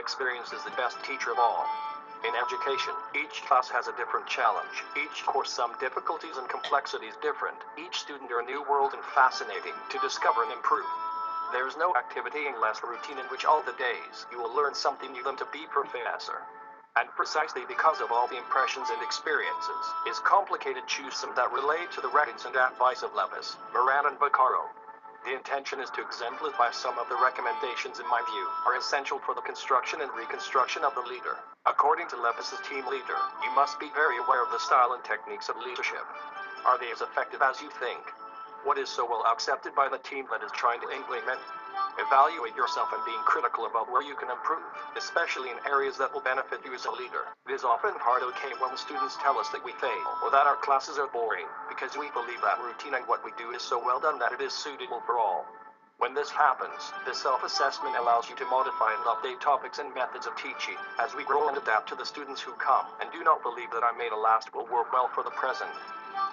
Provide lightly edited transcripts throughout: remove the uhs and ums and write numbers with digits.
experience is the best teacher of all. In education, each class has a different challenge, each course some difficulties and complexities different, each student a new world and fascinating to discover and improve. There is no activity and less routine in which all the days you will learn something new than to be professor. And precisely because of all the impressions and experiences, it's complicated to choose some that relate to the writings and advice of Levis, Moran and Vaccaro. The intention is to exemplify some of the recommendations in my view are essential for the construction and reconstruction of the leader. According to Levis's team leader, you must be very aware of the style and techniques of leadership. Are they as effective as you think? What is so well accepted by the team that is trying to implement? Evaluate yourself and being critical about where you can improve, especially in areas that will benefit you as a leader. It is often hard when students tell us that we fail or that our classes are boring, because we believe that routine and what we do is so well done that it is suitable for all. When this happens, this self-assessment allows you to modify and update topics and methods of teaching as we grow and adapt to the students who come, and do not believe that I made a last will work well for the present.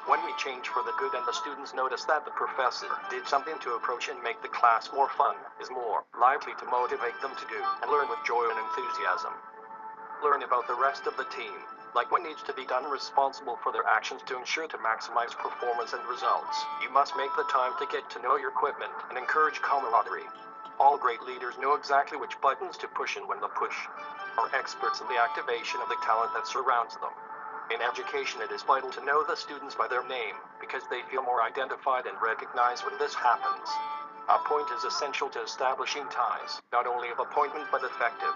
When we change for the good and the students notice that the professor did something to approach and make the class more fun, is more likely to motivate them to do and learn with joy and enthusiasm. Learn about the rest of the team, like what needs to be done, responsible for their actions to ensure to maximize performance and results. You must make the time to get to know your equipment and encourage camaraderie. All great leaders know exactly which buttons to push and when to push. Are experts in the activation of the talent that surrounds them. In education, it is vital to know the students by their name, because they feel more identified and recognized when this happens. A point is essential to establishing ties, not only of appointment but effective.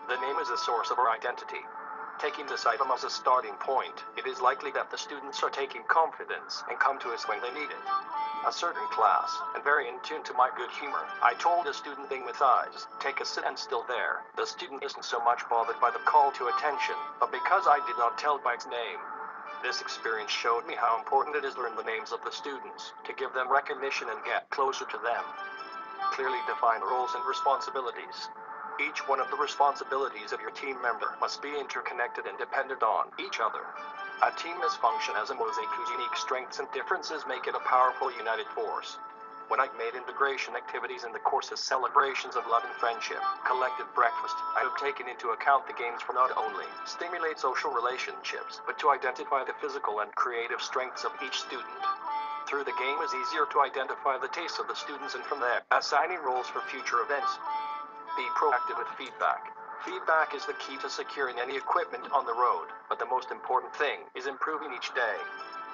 The name is a source of our identity. Taking this item as a starting point, it is likely that the students are taking confidence and come to us when they need it. A certain class, and very in tune to my good humor, I told a student thing with eyes, take a sit and still there. The student isn't so much bothered by the call to attention, but because I did not tell by its name. This experience showed me how important it is to learn the names of the students, to give them recognition and get closer to them. Clearly define roles and responsibilities. Each one of the responsibilities of your team member must be interconnected and dependent on each other. A team must function as a mosaic whose unique strengths and differences make it a powerful united force. When I've made integration activities in the courses, celebrations of love and friendship, collective breakfast, I have taken into account the games for not only stimulate social relationships, but to identify the physical and creative strengths of each student. Through the game is easier to identify the tastes of the students and from there, assigning roles for future events. Be proactive with feedback. Feedback is the key to securing any equipment on the road, but the most important thing is improving each day.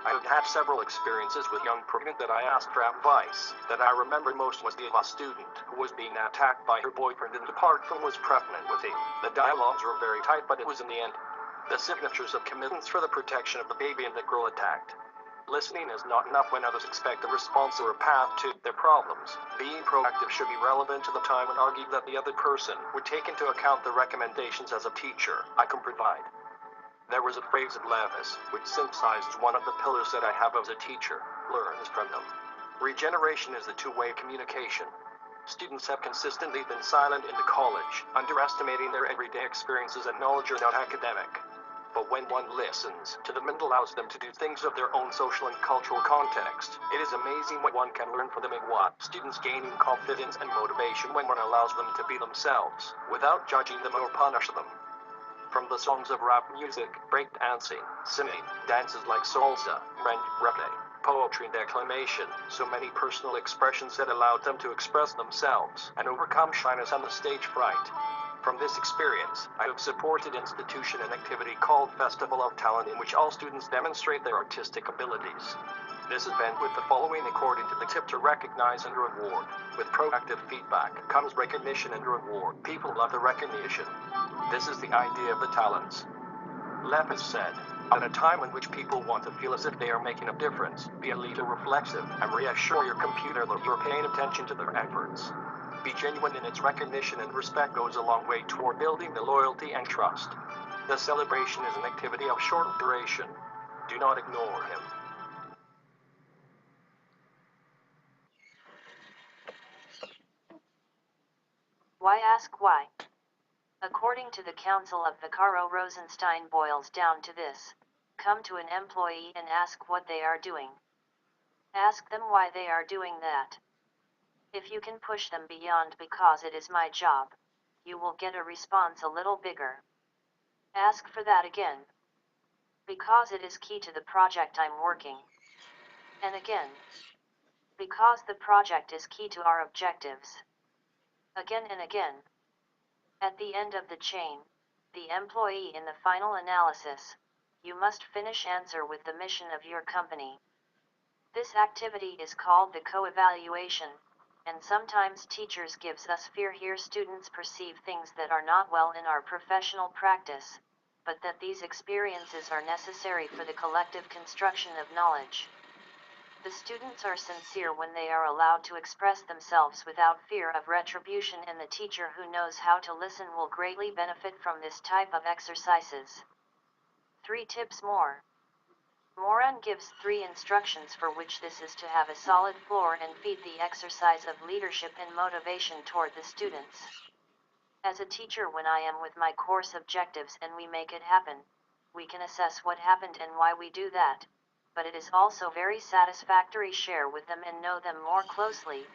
I have had several experiences with young pregnant that I asked for advice. That I remember most was the of a student who was being attacked by her boyfriend and apart from was pregnant with him. The dialogues were very tight, but it was in the end the signatures of commitments for the protection of the baby and the girl attacked. Listening is not enough when others expect a response or a path to their problems. Being proactive should be relevant to the time and argue that the other person would take into account the recommendations as a teacher I can provide. There was a phrase of Levis, which synthesizes one of the pillars that I have as a teacher, learns from them. Regeneration is the two-way communication. Students have consistently been silent in the college, underestimating their everyday experiences and knowledge are not academic. But when one listens to them and allows them to do things of their own social and cultural context, it is amazing what one can learn from them and what students gaining confidence and motivation when one allows them to be themselves, without judging them or punish them. From the songs of rap music, breakdancing, singing, dances like salsa, French, reggae, poetry and declamation, so many personal expressions that allowed them to express themselves and overcome shyness and the stage fright. From this experience, I have supported an institution and activity called Festival of Talent in which all students demonstrate their artistic abilities. This event with the following according to the tip to recognize and reward. With proactive feedback comes recognition and reward. People love the recognition. This is the idea of the talents. Levis said, at a time in which people want to feel as if they are making a difference, be a little reflexive and reassure your computer that you're paying attention to their efforts. Be genuine in its recognition and respect goes a long way toward building the loyalty and trust. The celebration is an activity of short duration. Do not ignore him. Why ask why? According to the Council of Vaccaro-Rosenstein boils down to this. Come to an employee and ask what they are doing. Ask them why they are doing that. If you can push them beyond because it is my job, you will get a response a little bigger. Ask for that again. Because it is key to the project I'm working. And again. Because the project is key to our objectives. Again and again. At the end of the chain, the employee in the final analysis, you must finish answer with the mission of your company. This activity is called the co-evaluation, and sometimes teachers gives us fear here students perceive things that are not well in our professional practice, but that these experiences are necessary for the collective construction of knowledge. The students are sincere when they are allowed to express themselves without fear of retribution, and the teacher who knows how to listen will greatly benefit from this type of exercises. 3 tips more. Moran gives 3 instructions for which this is to have a solid floor and feed the exercise of leadership and motivation toward the students. As a teacher, when I am with my course objectives and we make it happen, we can assess what happened and why we do that. But it is also very satisfactory share with them and know them more closely,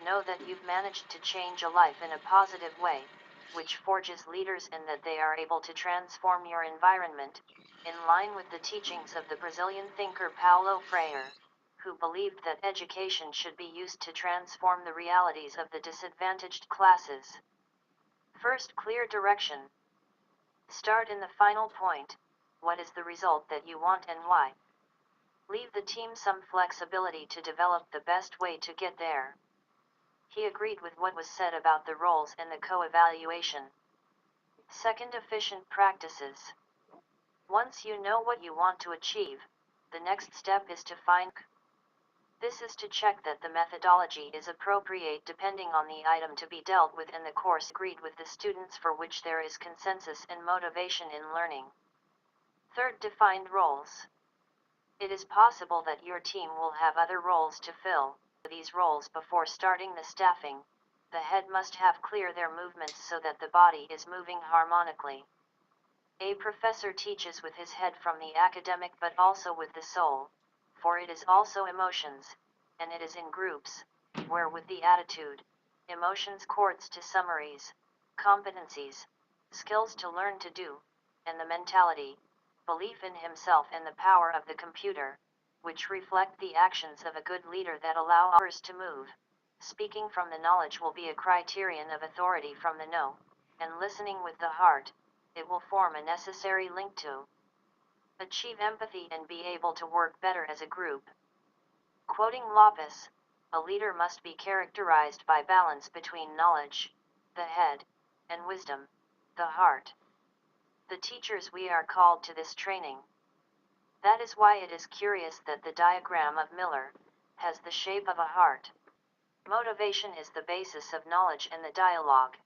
know that you've managed to change a life in a positive way, which forges leaders and that they are able to transform your environment, in line with the teachings of the Brazilian thinker Paulo Freire, who believed that education should be used to transform the realities of the disadvantaged classes. First, clear direction. Start in the final point. What is the result that you want and why? Leave the team some flexibility to develop the best way to get there. He agreed with what was said about the roles and the co-evaluation. Second, efficient practices. Once you know what you want to achieve, the next step is to find. This is to check that the methodology is appropriate depending on the item to be dealt with and the course agreed with the students for which there is consensus and motivation in learning. Third, defined roles. It is possible that your team will have other roles to fill. These roles before starting the staffing, the head must have clear their movements so that the body is moving harmonically. A professor teaches with his head from the academic but also with the soul, for it is also emotions, and it is in groups, where with the attitude, emotions courts to summaries, competencies, skills to learn to do, and the mentality, belief in himself and the power of the computer, which reflect the actions of a good leader that allow others to move. Speaking from the knowledge will be a criterion of authority from the know, and listening with the heart, it will form a necessary link to achieve empathy and be able to work better as a group. Quoting Lopez, a leader must be characterized by balance between knowledge, the head, and wisdom, the heart. The teachers we are called to this training. That is why it is curious that the diagram of Miller has the shape of a heart. Motivation is the basis of knowledge and the dialogue.